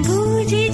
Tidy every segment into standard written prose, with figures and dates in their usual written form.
বুঝি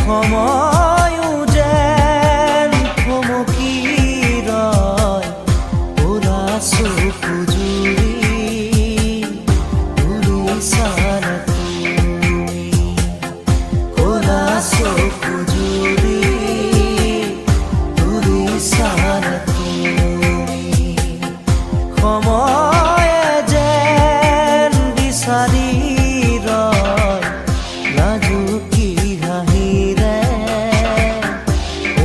সময়ো যেন থমকি ৰয় ওৰা চকু জুৰি উৰিছাৰ তুমি ওৰা চকু জুৰি উৰিছাৰ তুমি সময়ে যেন বিচাৰি ৰয় লাজুকী হাঁহিৰে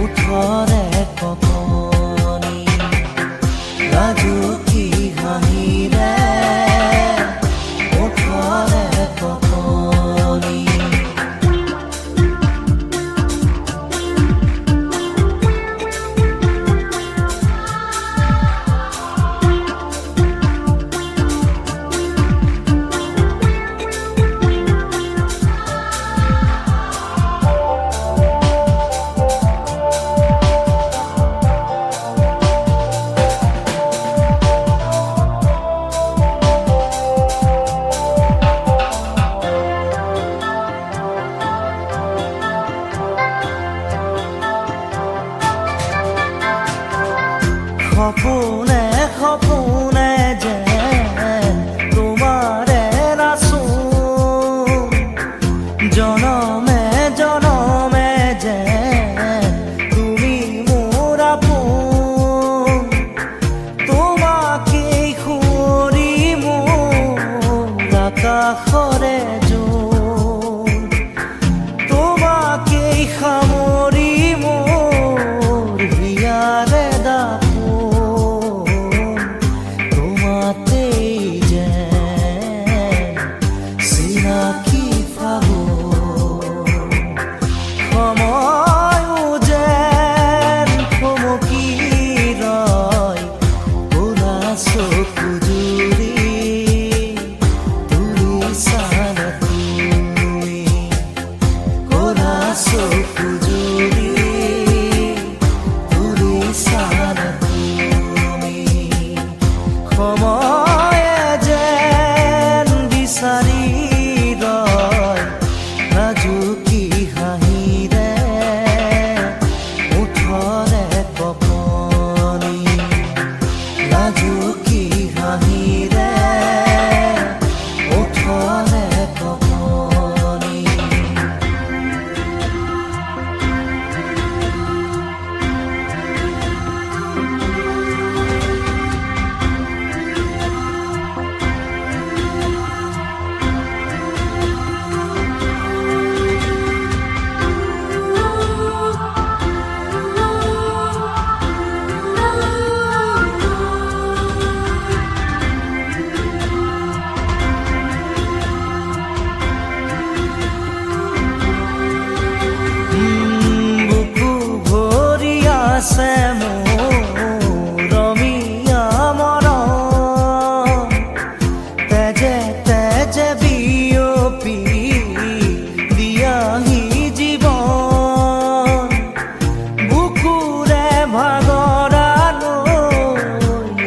ওঠৰে কপনি লাজুকী হাঁহিৰে ওঠৰে কপনি সপোনে সপোনে যেন তোমাৰে নাচো জনমে জনমে যেন তুমি মোৰ আপোন তোমাকেই সুঁৱৰি মোৰ আকাশৰে জোন তোমাকেই সামৰি মোৰ হিয়াৰে দাপোন চিনাকি ফাগুন সময়ো যেন থমকি ৰয় ওৰা চকু জুৰি উৰিছাৰ তুমি ওৰা চকু জুৰি উৰিছাৰ তুমি সময়ে যেন বিচাৰি ৰয় লাজুকী হাঁহিৰে ওঠৰে কপনি লাজুকী হাঁহিৰে ওঠৰে কপনি বুকু ভৰি আছে মোৰ ৰমীয়া মৰম তেজে তেজে বিয়পি দিয়াহি জীৱন বুকুৰে ভাগৰালৈ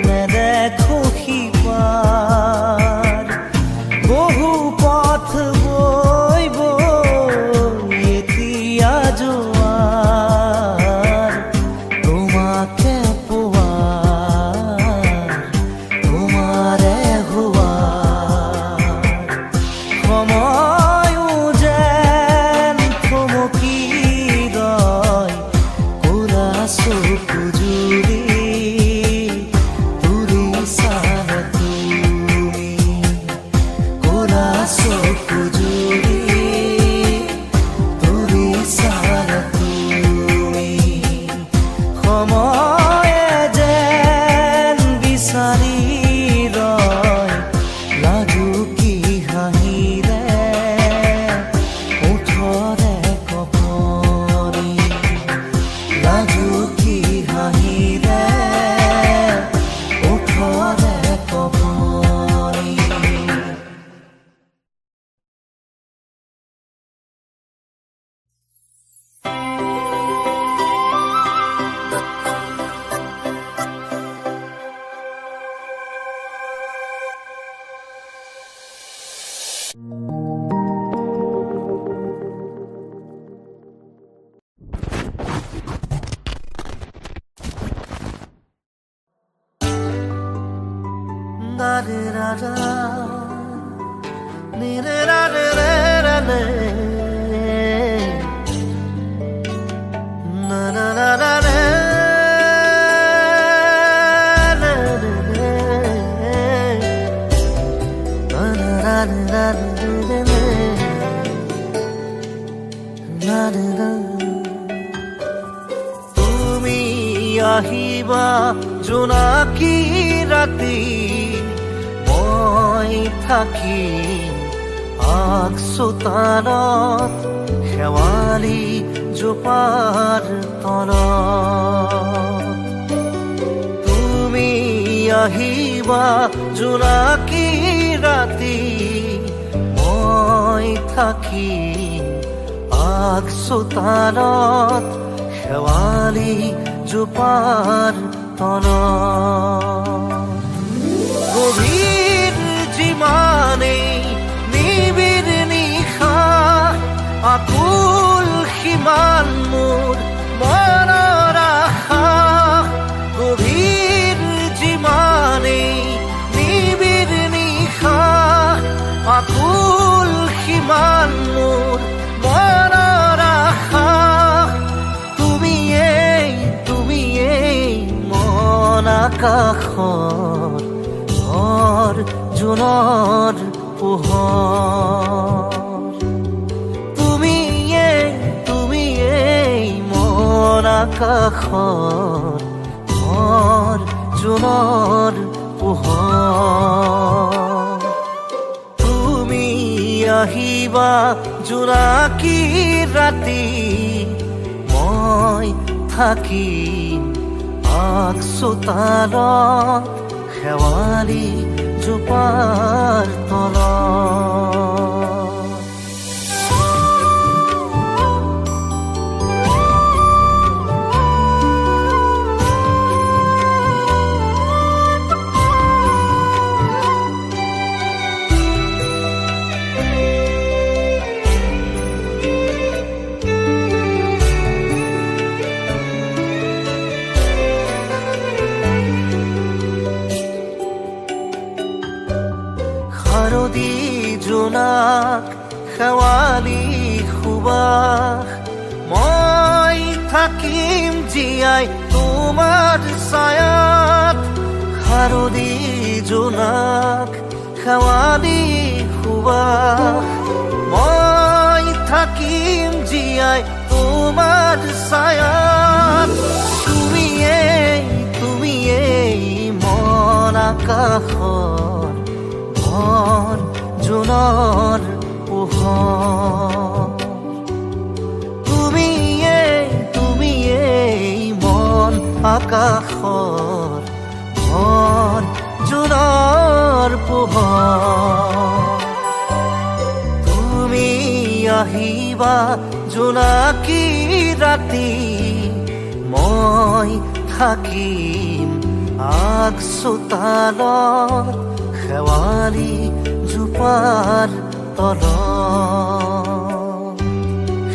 নেদেখো সিপাৰ বহু পথ বৈ বৈ এতিয়া জোৱাৰ তোমাক re ra ra ni re ra re ra re na na na na re তুমি আহিবা জোনাকী ৰাতি মই থাকি চোতালত শেৱালি জোপাৰ তলত তুমি আহিবা জোনাকী ৰাতি মই থাকি চোতালত শেৱালি জোপাৰ তলত গভীৰ যিমানেই নিবিড় নিশা আকুল সিমান মোৰ মনৰ আশা গভীৰ যিমানেই নিবিড় নিশা আকুল সিমান মোৰ মনৰ আশা তুমিয়েই মন আকাশৰ ঘৰ জোনৰ পোহৰ তুমিয়েই মন আকাশৰ ঘৰ জোনৰ পোহৰ তুমি আহিবা জোনাকী ৰাতি মই থাকিম চোতালত শেৱালি জোপাৰ তলত শাৰদী জোনাক শেৱালি সুবাস মই থাকিম জীয়াই তোমাৰ ছায়াত শাৰদী জোনাক শেৱালি সুবাস মই থাকিম জীয়াই তোমাৰ ছায়াত তুমিয়েই মন আকাশৰ ঘৰ জোনৰ পোহৰ তুমিয়েই মন আকাশৰ ঘৰ জোনৰ পোহৰ তুমি আহিবা জোনাকী ৰাতি মই থাকিম চোতালত শেৱালি জোপাৰ তলত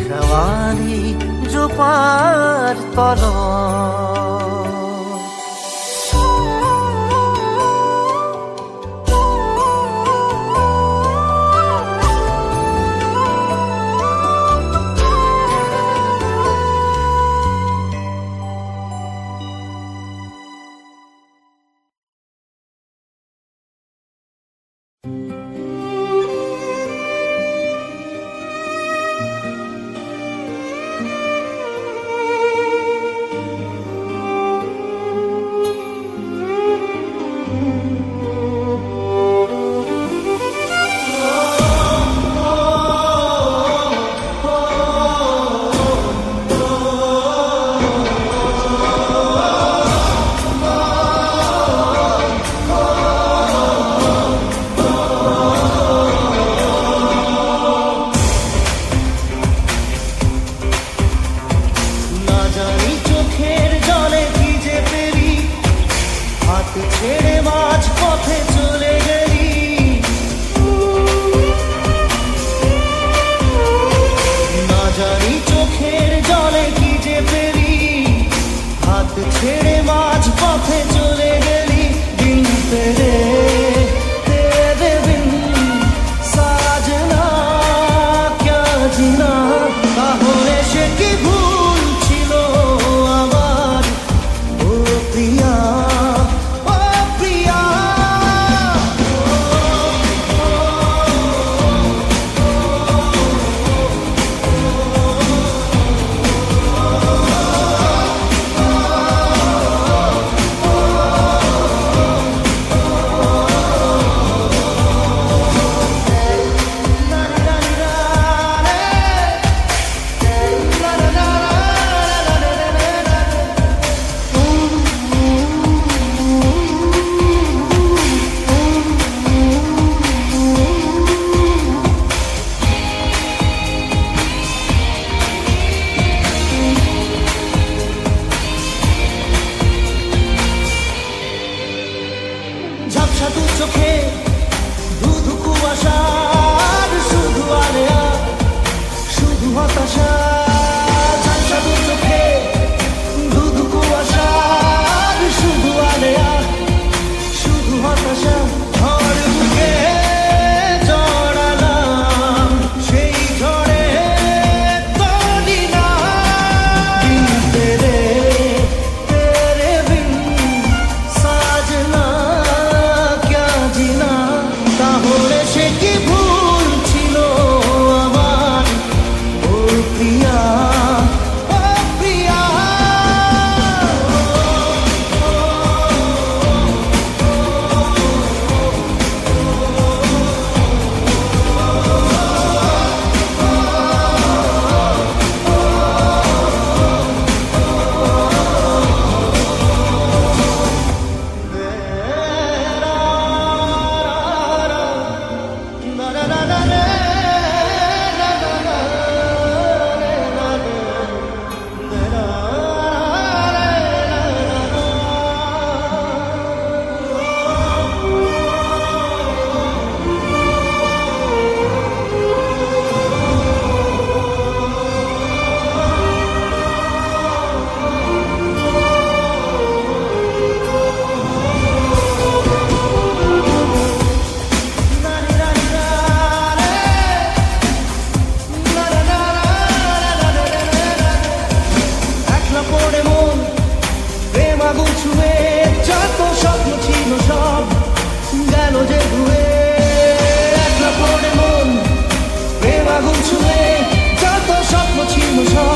শেৱালি জোপাৰ তলত ছুঁয়ে যত স্বপ্ন ছিল সব